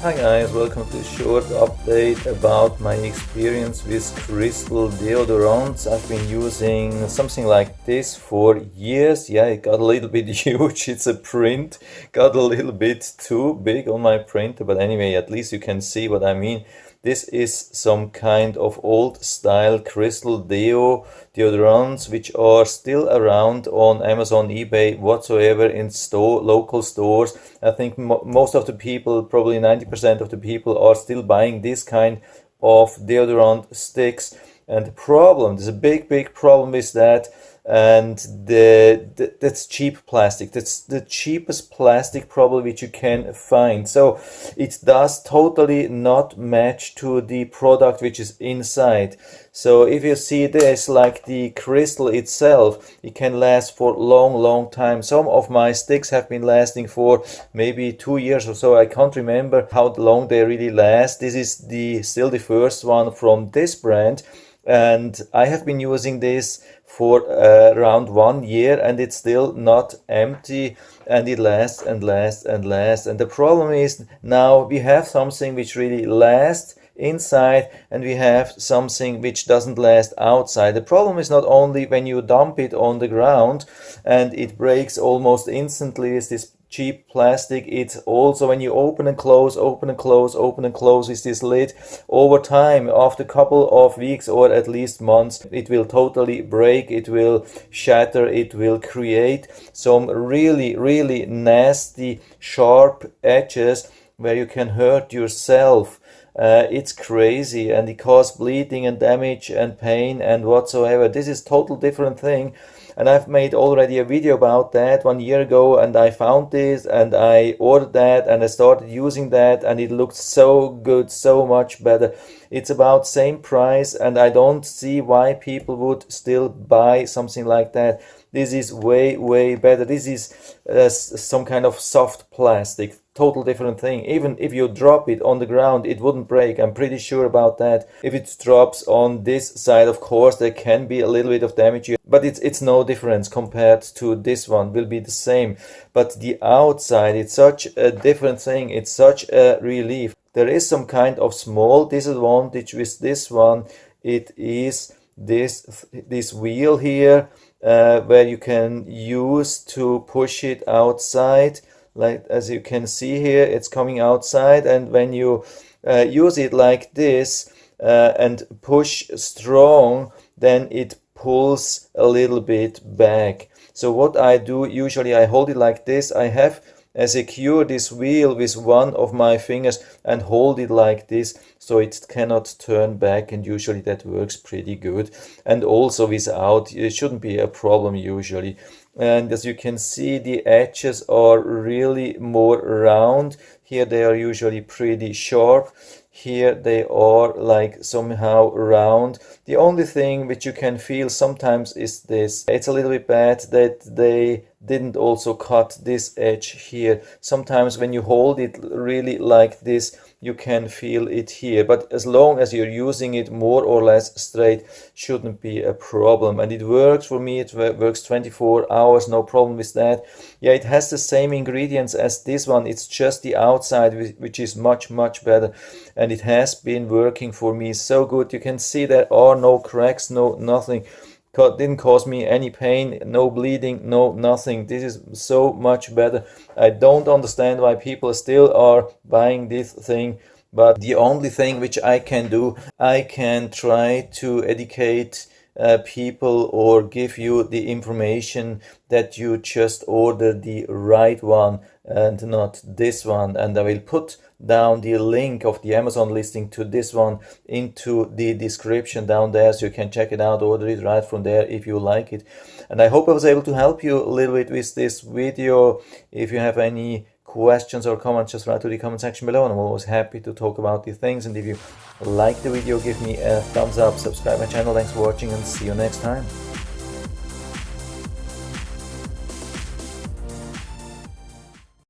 Hi guys, welcome to a short update about my experience with crystal deodorants. I've been using something like this for years. Yeah, it got a little bit huge. It's a print, got a little bit too big on my printer, but anyway, at least you can see what I mean. This is some kind of old style crystal deodorants which are still around on Amazon, eBay, whatsoever, in local stores. I think most of the people, probably 90% of the people, are still buying this kind of deodorant sticks. And the problem, there's a big problem with that. And that's cheap plastic. That's the cheapest plastic probably which you can find. So it does totally not match to the product which is inside. So if you see this, like the crystal itself, it can last for long time. Some of my sticks have been lasting for maybe 2 years or so. I can't remember how long they really last. This is still the first one from this brand. And I have been using this for around 1 year and it's still not empty, and it lasts and lasts and lasts. And the problem is now we have something which really lasts inside and we have something which doesn't last outside. The problem is not only when you dump it on the ground and it breaks almost instantly with this cheap plastic, it's also when you open and close with this lid, over time, after a couple of weeks or at least months, it will totally break, it will shatter, it will create some really nasty sharp edges where you can hurt yourself. It's crazy, and it causes bleeding and damage and pain and whatsoever. This is total different thing, and I've made already a video about that 1 year ago, and I found this and I ordered that and I started using that and it looked so good, so much better. It's about same price and I don't see why people would still buy something like that. This is way better. This is some kind of soft plastic, total different thing. Even if you drop it on the ground, it wouldn't break. I'm pretty sure about that. If it drops on this side, of course, there can be a little bit of damage, but it's no difference compared to this one, will be the same. But the outside, it's such a different thing. It's such a relief. There is some kind of small disadvantage with this one. It is this wheel here, where you can use to push it outside. Like as you can see here, it's coming outside, and when you use it like this and push strong, then it pulls a little bit back. So what I do, usually I hold it like this. I have secure this wheel with one of my fingers and hold it like this so it cannot turn back, and usually that works pretty good. And also without, it shouldn't be a problem usually. And as you can see, the edges are really more round. Here they are usually pretty sharp. Here they are like somehow round. The only thing which you can feel sometimes is this. It's a little bit bad that they didn't also cut this edge here. Sometimes when you hold it really like this, you can feel it here. But as long as you're using it more or less straight, shouldn't be a problem. And it works for me. It works 24 hours, no problem with that. Yeah, it has the same ingredients as this one. It's just the outside which is much better. And it has been working for me so good. You can see there are no cracks, no nothing. Didn't cause me any pain, no bleeding, no nothing. This is so much better. I don't understand why people still are buying this thing, but the only thing which I can do, I can try to educate people or give you the information that you just order the right one and not this one. And I will put down the link of the Amazon listing to this one into the description down there, so you can check it out, order it right from there if you like it. And I hope I was able to help you a little bit with this video. If you have any questions or comments, just write to the comment section below, and I'm always happy to talk about these things. And if you like the video, give me a thumbs up, subscribe my channel. Thanks for watching, and see you next time.